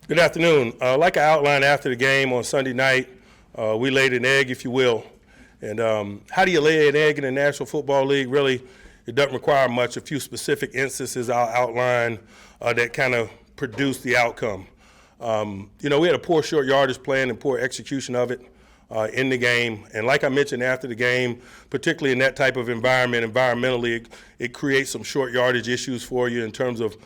Good afternoon. Like I outlined after the game on Sunday night, we laid an egg, if you will. And how do you lay an egg in the National Football League? Really, it doesn't require much. A few specific instances I'll outline that kind of produce the outcome. We had a poor short yardage plan and poor execution of it in the game. And like I mentioned after the game, particularly in that type of environment, environmentally, it creates some short yardage issues for you in terms of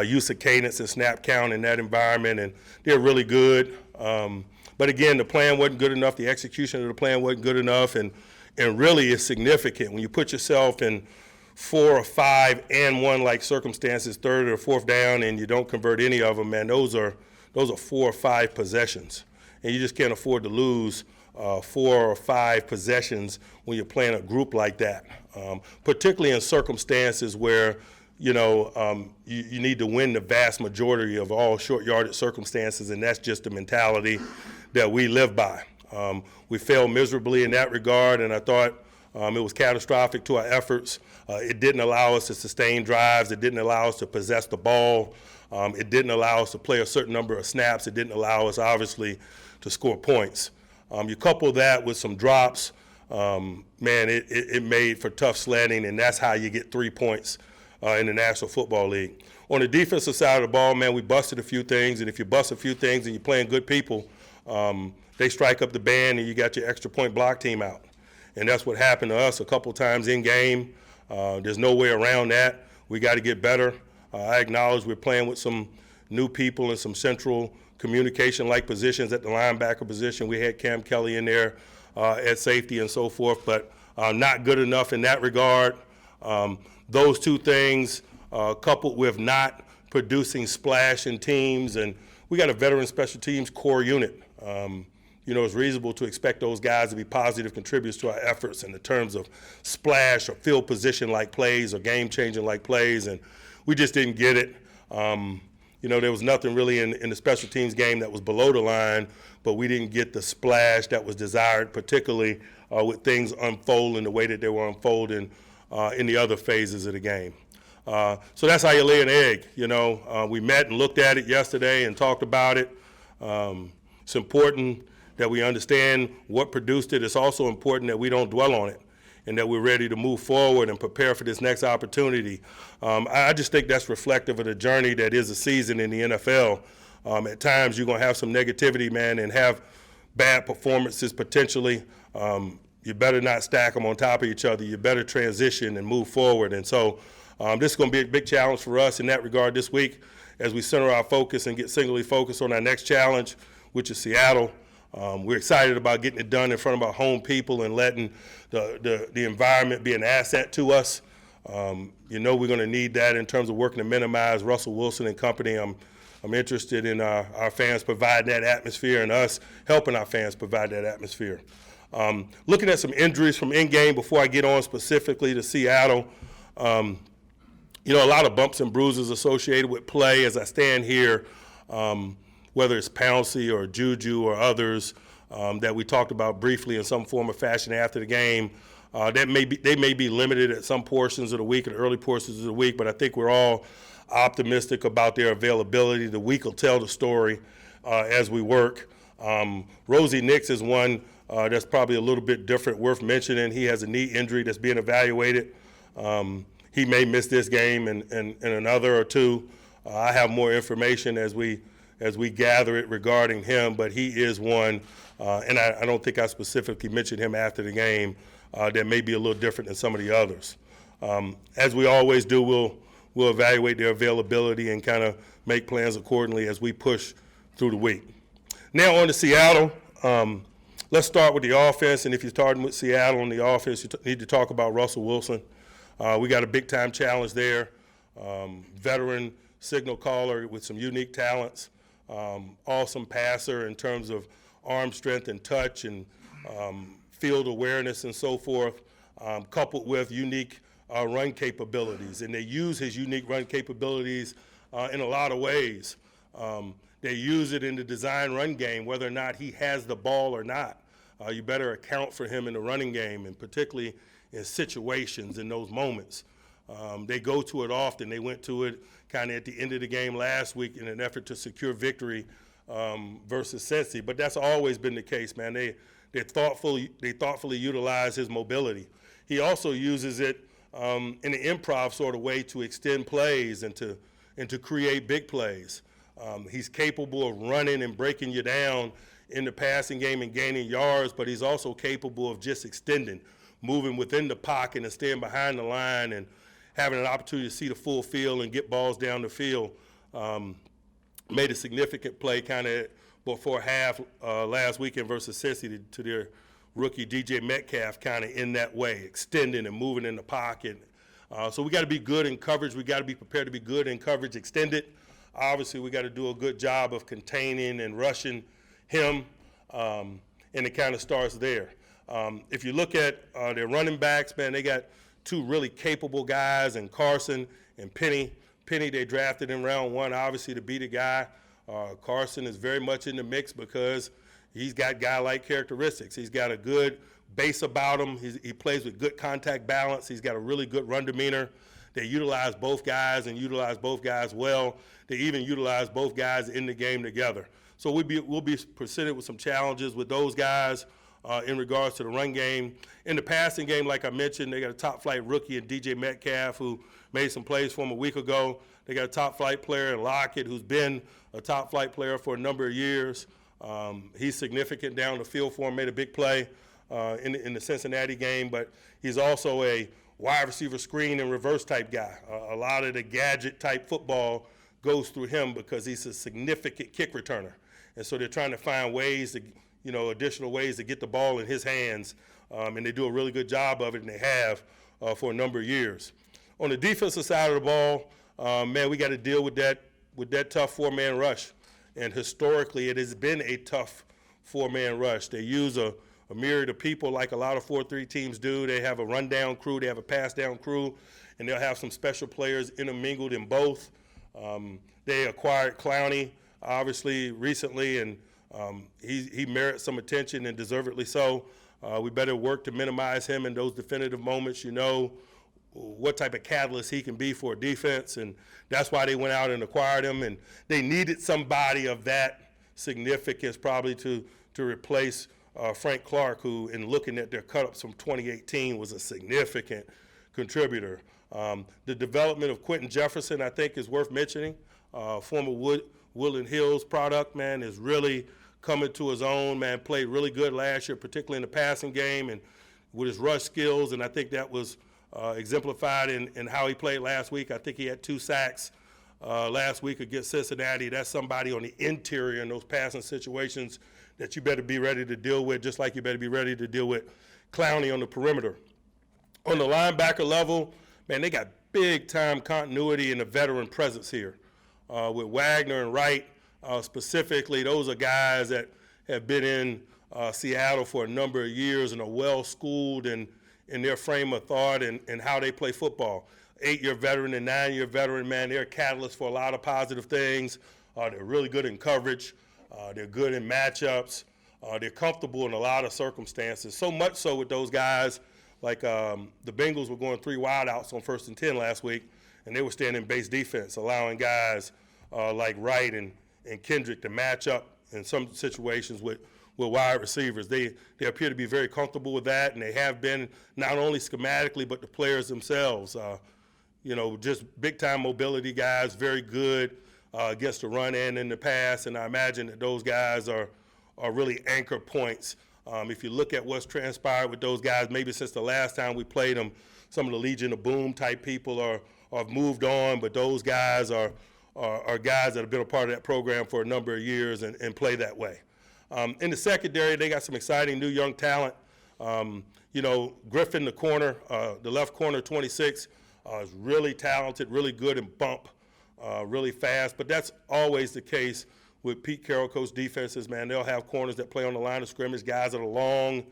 use of cadence and snap count in that environment, and they're really good. But again, the plan wasn't good enough. The execution of the plan wasn't good enough, and really is significant when you put yourself in 4 or 5 and 1 like circumstances, third or fourth down, and you don't convert any of them. Man, those are 4 or 5 possessions, and you just can't afford to lose 4 or 5 possessions when you're playing a group like that, particularly in circumstances where you need to win the vast majority of all short yardage circumstances, and that's just the mentality that we live by. We failed miserably in that regard, and I thought it was catastrophic to our efforts. It didn't allow us to sustain drives. It didn't allow us to possess the ball. It didn't allow us to play a certain number of snaps. It didn't allow us, obviously, to score points. You couple that with some drops, it made for tough sledding, and that's how you get 3 points in the National Football League. On the defensive side of the ball, man, we busted a few things, and if you bust a few things and you're playing good people, they strike up the band and you got your extra point block team out. And that's what happened to us a couple times in game. There's no way around that. We got to get better. I acknowledge we're playing with some new people and some central communication-like positions at the linebacker position. We had Cam Kelly in there at safety and so forth, but not good enough in that regard. Those two things coupled with not producing splash in teams, and we got a veteran special teams core unit. It's reasonable to expect those guys to be positive contributors to our efforts in the terms of splash or field position-like plays or game-changing-like plays, and we just didn't get it. There was nothing really in the special teams game that was below the line, but we didn't get the splash that was desired, particularly with things unfolding the way that they were unfolding in the other phases of the game. So that's how you lay an egg. We met and looked at it yesterday and talked about it. It's important that we understand what produced it. It's also important that we don't dwell on it and that we're ready to move forward and prepare for this next opportunity. I just think that's reflective of the journey that is a season in the NFL. At times you're going to have some negativity, man, and have bad performances potentially. You better not stack them on top of each other. You better transition and move forward. And so this is going to be a big challenge for us in that regard this week as we center our focus and get singularly focused on our next challenge, which is Seattle. We're excited about getting it done in front of our home people and letting the environment be an asset to us. We're going to need that in terms of working to minimize Russell Wilson and company. I'm interested in our fans providing that atmosphere and us helping our fans provide that atmosphere. Looking at some injuries from in-game before I get on specifically to Seattle, a lot of bumps and bruises associated with play as I stand here, whether it's Pouncey or Juju or others that we talked about briefly in some form or fashion after the game. They may be limited at some portions of the week, at early portions of the week, but I think we're all optimistic about their availability. The week will tell the story as we work. Rosie Nix is one that's probably a little bit different, worth mentioning. He has a knee injury that's being evaluated. He may miss this game and another or two. I have more information as we gather it regarding him, but he is one, and I don't think I specifically mentioned him after the game, that may be a little different than some of the others. As we always do, we'll evaluate their availability and kind of make plans accordingly as we push through the week. Now on to Seattle. Let's start with the offense, and if you're starting with Seattle on the offense, you need to talk about Russell Wilson. We got a big-time challenge there, veteran signal caller with some unique talents. Awesome passer in terms of arm strength and touch and field awareness and so forth, coupled with unique run capabilities. And they use his unique run capabilities in a lot of ways. They use it in the design run game, whether or not he has the ball or not. You better account for him in the running game, and particularly in situations in those moments. They go to it often. They went to it kind of at the end of the game last week in an effort to secure victory versus Cincy. But that's always been the case, man. They thoughtfully utilize his mobility. He also uses it in an improv sort of way to extend plays and to create big plays. He's capable of running and breaking you down in the passing game and gaining yards, but he's also capable of just extending, moving within the pocket and staying behind the line and having an opportunity to see the full field and get balls down the field. Made a significant play kind of before half last weekend versus Cincy to their rookie DJ Metcalf, kind of in that way, extending and moving in the pocket. So we got to be good in coverage. We got to be prepared to be good in coverage extended. Obviously, we got to do a good job of containing and rushing him, and it kind of starts there. If you look at their running backs, man, they got two really capable guys, and Carson and Penny. Penny, they drafted in round 1, obviously, to be the guy. Carson is very much in the mix because he's got guy-like characteristics. He's got a good base about him. He plays with good contact balance. He's got a really good run demeanor. They utilize both guys and utilize both guys well. They even utilize both guys in the game together. So we'll be presented with some challenges with those guys in regards to the run game. In the passing game, like I mentioned, they got a top-flight rookie in DJ Metcalf who made some plays for him a week ago. They got a top-flight player in Lockett who's been a top-flight player for a number of years. He's significant down the field for him, made a big play in the Cincinnati game, but he's also a wide receiver screen and reverse type guy. A lot of the gadget type football goes through him because he's a significant kick returner. And so they're trying to find ways to, additional ways to get the ball in his hands. And they do a really good job of it, and they have for a number of years. On the defensive side of the ball, man, we got to deal with that tough 4-man rush. And historically, it has been a tough 4-man rush. They use a myriad of people like a lot of 4-3 teams do. They have a run-down crew, they have a pass-down crew, and they'll have some special players intermingled in both. They acquired Clowney, obviously, recently, and he merits some attention, and deservedly so. We better work to minimize him in those definitive moments. What type of catalyst he can be for a defense, and that's why they went out and acquired him, and they needed somebody of that significance probably to replace Frank Clark, who, in looking at their cut-ups from 2018, was a significant contributor. The development of Quentin Jefferson, I think, is worth mentioning. Former Woodland Hills product, man, is really coming to his own, man, played really good last year, particularly in the passing game and with his rush skills, and I think that was exemplified in how he played last week. I think he had 2 sacks last week against Cincinnati. That's somebody on the interior in those passing situations that you better be ready to deal with, just like you better be ready to deal with Clowney on the perimeter. On the linebacker level, man, they got big-time continuity and a veteran presence here. With Wagner and Wright specifically, those are guys that have been in Seattle for a number of years and are well-schooled in their frame of thought and how they play football. 8-year veteran and 9-year veteran, man, they're a catalyst for a lot of positive things. They're really good in coverage. They're good in matchups. They're comfortable in a lot of circumstances, so much so with those guys. Like the Bengals were going 3 wideouts on 1st and 10 last week, and they were staying in base defense, allowing guys like Wright and Kendrick to match up in some situations with wide receivers. They appear to be very comfortable with that, and they have been not only schematically but the players themselves. Just big-time mobility guys, very good against the run and in the pass, and I imagine that those guys are really anchor points. If you look at what's transpired with those guys, maybe since the last time we played them, some of the Legion of Boom type people have moved on, but those guys are guys that have been a part of that program for a number of years and play that way. In the secondary, they got some exciting new young talent. Griffin, the left corner, 26, is really talented, really good in bump, really fast. But that's always the case with Pete Carroll coach defenses, man. They'll have corners that play on the line of scrimmage, guys that are long,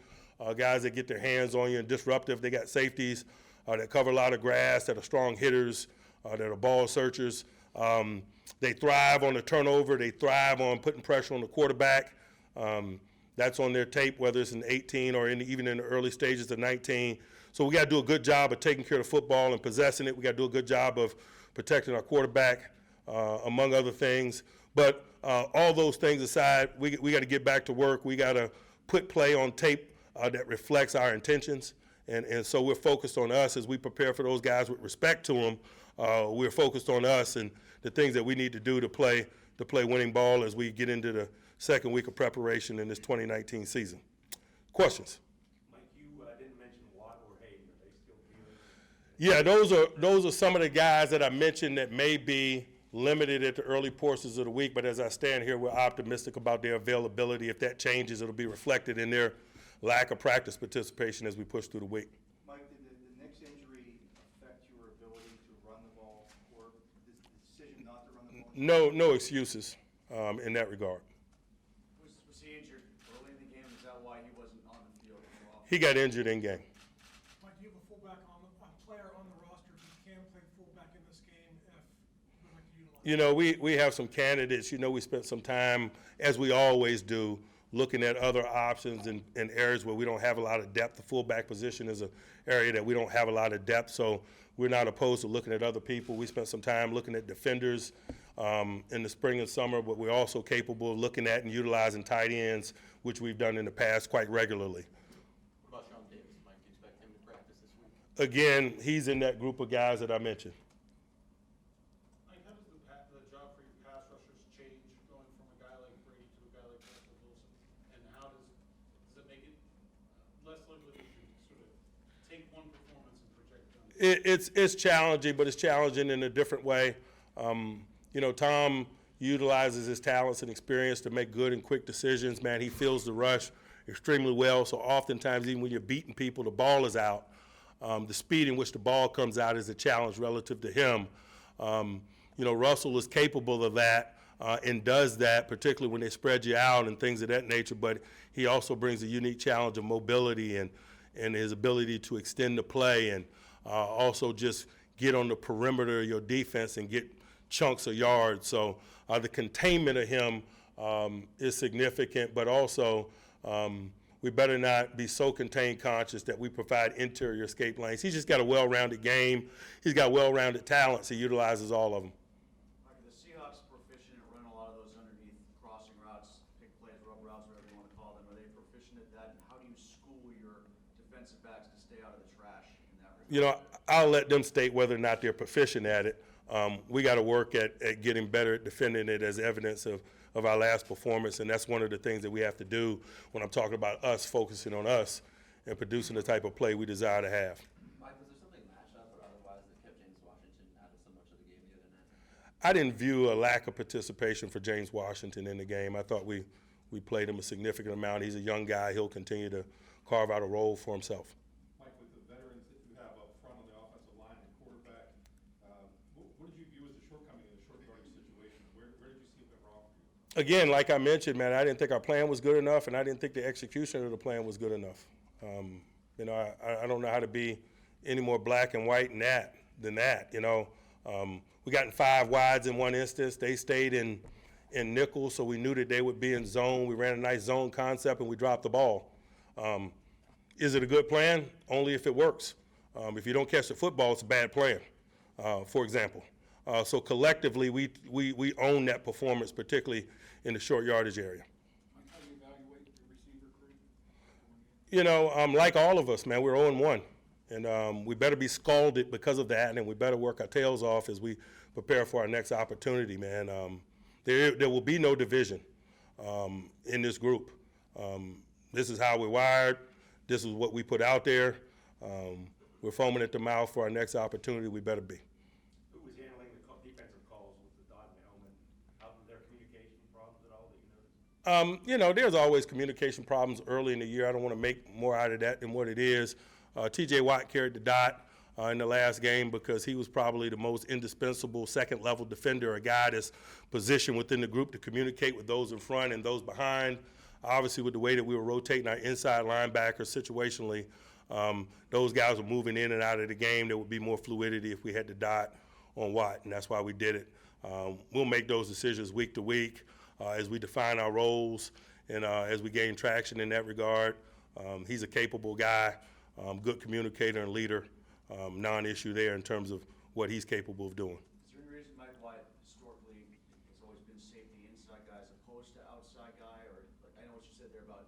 guys that get their hands on you and disruptive. They got safeties that cover a lot of grass, that are strong hitters, that are ball searchers. They thrive on the turnover. They thrive on putting pressure on the quarterback. That's on their tape, whether it's in 18 or even in the early stages of 19. So we got to do a good job of taking care of the football and possessing it. We got to do a good job of protecting our quarterback, among other things. But all those things aside, we got to get back to work. We got to put play on tape that reflects our intentions. And so we're focused on us as we prepare for those guys with respect to them. We're focused on us and the things that we need to do to play winning ball as we get into the second week of preparation in this 2019 season. Questions? Mike, you didn't mention Watt or Hayden. Are they still feeling? Yeah, those are some of the guys that I mentioned that may be limited at the early portions of the week, but as I stand here, we're optimistic about their availability. If that changes, it'll be reflected in their lack of practice participation as we push through the week. Mike, did the Knicks injury affect your ability to run the ball, or the decision not to run the ball? No excuses in that regard. Was he injured early in the game? Is that why he wasn't on the field? He got injured in game. Mike, do you have a fullback a player on the roster who can play fullback in this game if we'd like to utilize? You know, we have some candidates. You know, we spent some time, as we always do, looking at other options in areas where we don't have a lot of depth. The fullback position is an area that we don't have a lot of depth, so we're not opposed to looking at other people. We spent some time looking at defenders in the spring and summer, but we're also capable of looking at and utilizing tight ends, which we've done in the past quite regularly. What about Sean Davis, Mike? Do you expect him to practice this week? Again, he's in that group of guys that I mentioned. Mike, how does the job for your pass rushers change going from a guy like Brady to a guy like Russell Wilson? And how does it make it less likely that you sort of take one performance and project it on? It's challenging, but it's challenging in a different way. You know, Tom utilizes his talents and experience to make good and quick decisions. Man, he feels the rush extremely well. So oftentimes, even when you're beating people, the ball is out. The speed in which the ball comes out is a challenge relative to him. You know, Russell is capable of that and does that, particularly when they spread you out and things of that nature. But he also brings a unique challenge of mobility and his ability to extend the play and also just get on the perimeter of your defense and get chunks of yards. So the containment of him is significant, but also we better not be so contained conscious that we provide interior escape lanes. He's just got a well-rounded game. He's got well-rounded talents. He utilizes all of them. Are the Seahawks proficient at running a lot of those underneath crossing routes, pick plays, rub routes, whatever you want to call them? Are they proficient at that? And how do you school your defensive backs to stay out of the trash in that regard? You know, I'll let them state whether or not they're proficient at it. We got to work at getting better at defending it as evidence of our last performance, and that's one of the things that we have to do when I'm talking about us focusing on us and producing the type of play we desire to have. Mike, was there something matchup or otherwise that kept James Washington out of so much of the game the other night? I didn't view a lack of participation for James Washington in the game. I thought we played him a significant amount. He's a young guy. He'll continue to carve out a role for himself. Mike, with the veterans that you have up front on the offensive line and quarterback, what did you view as the shortcoming in the short yardage situation? Where did you see it went wrong for you? Again, like I mentioned, man, I didn't think our plan was good enough, and I didn't think the execution of the plan was good enough. You know, I don't know how to be any more black and white than that. You know, we got in 5 wides in one instance. They stayed in nickel, so we knew that they would be in zone. We ran a nice zone concept, and we dropped the ball. Is it a good plan? Only if it works. If you don't catch the football, it's a bad plan, for example. So collectively, we own that performance, particularly in the short yardage area. Mike, how do you evaluate your receiver crew? You know, like all of us, man, we're 0-1. And we better be scalded because of that, and we better work our tails off as we prepare for our next opportunity, man. There will be no division in this group. This is how we're wired. This is what we put out there. We're foaming at the mouth for our next opportunity. We better be. Who was handling the defensive calls with the dot and helmet? How were there communication problems at all that you noticed? You know, there's always communication problems early in the year. I don't want to make more out of that than what it is. T.J. Watt carried the dot in the last game because he was probably the most indispensable second-level defender, a guy that's positioned within the group to communicate with those in front and those behind. Obviously, with the way that we were rotating our inside linebackers situationally, those guys were moving in and out of the game. There would be more fluidity if we had the dot on Watt, and that's why we did it. We'll make those decisions week to week as we define our roles and as we gain traction in that regard. He's a capable guy. good communicator and leader, non-issue there in terms of what he's capable of doing. Is there any reason, Mike, why historically it's always been safety inside guy as opposed to outside guy? Or, like, I know what you said there about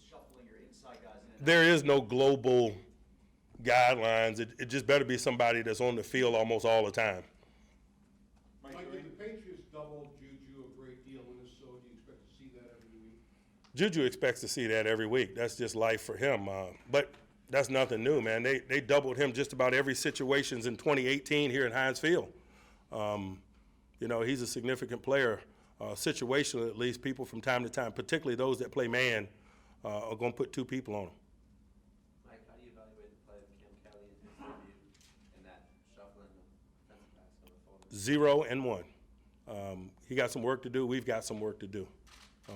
shuffling your inside guys in and out. There is no global guidelines. It just better be somebody that's on the field almost all the time. Mike, did the Patriots double Juju a great deal in Minnesota? Do you expect to see that every week? Juju expects to see that every week. That's just life for him. But that's nothing new, man. They doubled him just about every situations in 2018 here in Heinz Field. You know, he's a significant player, situational at least. People from time to time, particularly those that play man, are going to put 2 people on him. Mike, how do you evaluate the play of Kim Kelly in his debut and that shuffling of defensive backs on the forward? 0 and 1. He got some work to do. We've got some work to do,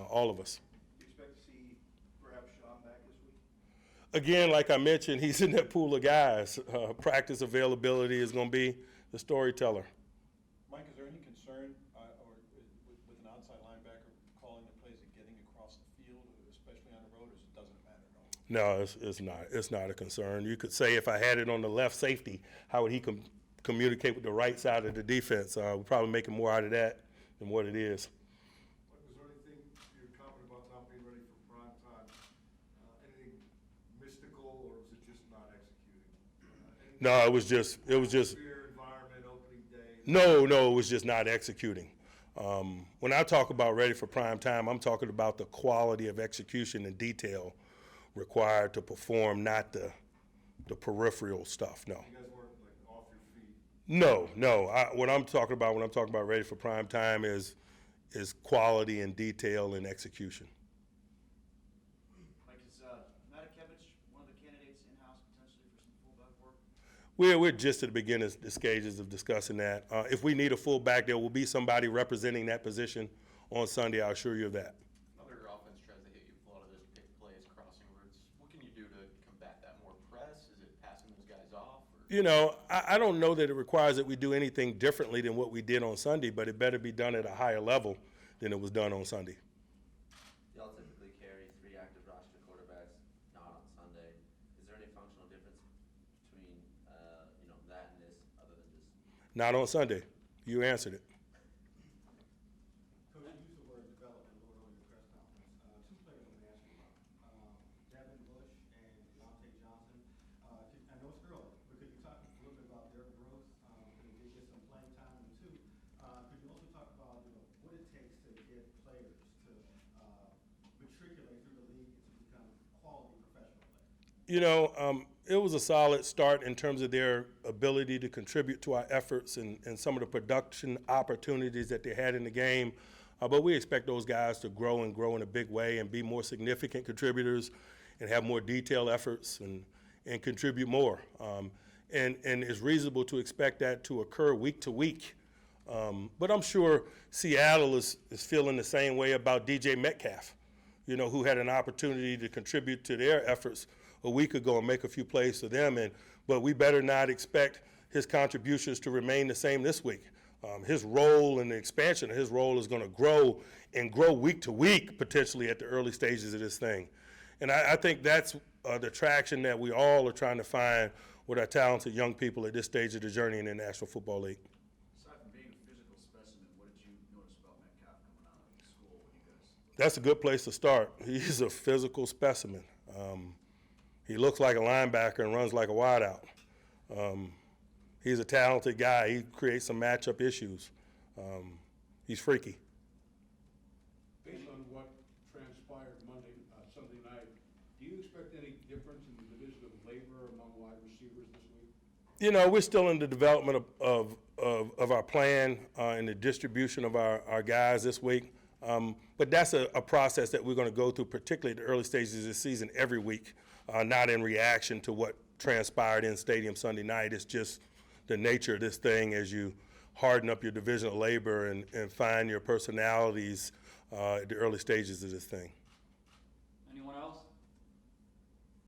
all of us. Do you expect to see perhaps Sean back this week? Again, like I mentioned, he's in that pool of guys. Practice availability is going to be the storyteller. Mike, is there any concern with an outside linebacker calling the plays and getting across the field, especially on the road, or it doesn't matter at all? No, it's not. It's not a concern. You could say if I had it on the left safety, how would he communicate with the right side of the defense? We're probably making more out of that than what it is. Was there anything, you're confident about not being ready for prime time, anything mystical, or was it just not executing? No, it was just. Atmosphere, environment, opening day? No, it was just not executing. When I talk about ready for prime time, I'm talking about the quality of execution and detail required to perform, not the peripheral stuff. No. You guys weren't like off your feet? No. What I'm talking about when I'm talking about ready for prime time is quality and detail and execution. Mike, is Matakevich one of the candidates in-house potentially for some fullback work? We're just at the beginning the stages of discussing that. If we need a fullback, there will be somebody representing that position on Sunday. I'll assure you of that. Another offense tries to hit you with a lot of those pick plays, crossing routes. What can you do to combat that? More press? Is it passing those guys off? Or? You know, I don't know that it requires that we do anything differently than what we did on Sunday, but it better be done at a higher level than it was done on Sunday. Y'all typically carry 3 active roster quarterbacks, not on Sunday. Is there any functional difference between, that and this, other than just? Not on Sunday. You answered it. Coach, you used the word development a little on your press conference. 2 players I'm going to ask you about. Devin Bush and Deontay Johnson. I know it's early, but could you talk a little bit about their growth? Could they get some playing time? And 2, could you also talk about what it takes to get players to matriculate through the league and to become quality professional players? You know, it was a solid start in terms of their ability to contribute to our efforts and some of the production opportunities that they had in the game. But we expect those guys to grow in a big way and be more significant contributors and have more detailed efforts and contribute more. And it's reasonable to expect that to occur week to week. But I'm sure Seattle is feeling the same way about DJ Metcalf, who had an opportunity to contribute to their efforts a week ago and make a few plays for them. But we better not expect his contributions to remain the same this week. His role and the expansion of his role is going to grow week to week, potentially at the early stages of this thing. And I think that's the traction that we all are trying to find with our talented young people at this stage of the journey in the National Football League. Aside from being a physical specimen, what did you notice about Metcalf coming out of school when you guys? That's a good place to start. He's a physical specimen. He looks like a linebacker and runs like a wideout. He's a talented guy. He creates some matchup issues. He's freaky. Based on what transpired Sunday night, do you expect any difference in the division of labor among wide receivers this week? We're still in the development of our plan and the distribution of our guys this week. But that's a process that we're going to go through, particularly at the early stages of the season, every week, not in reaction to what transpired in Stadium Sunday night. It's just the nature of this thing as you harden up your division of labor and find your personalities at the early stages of this thing. Anyone else?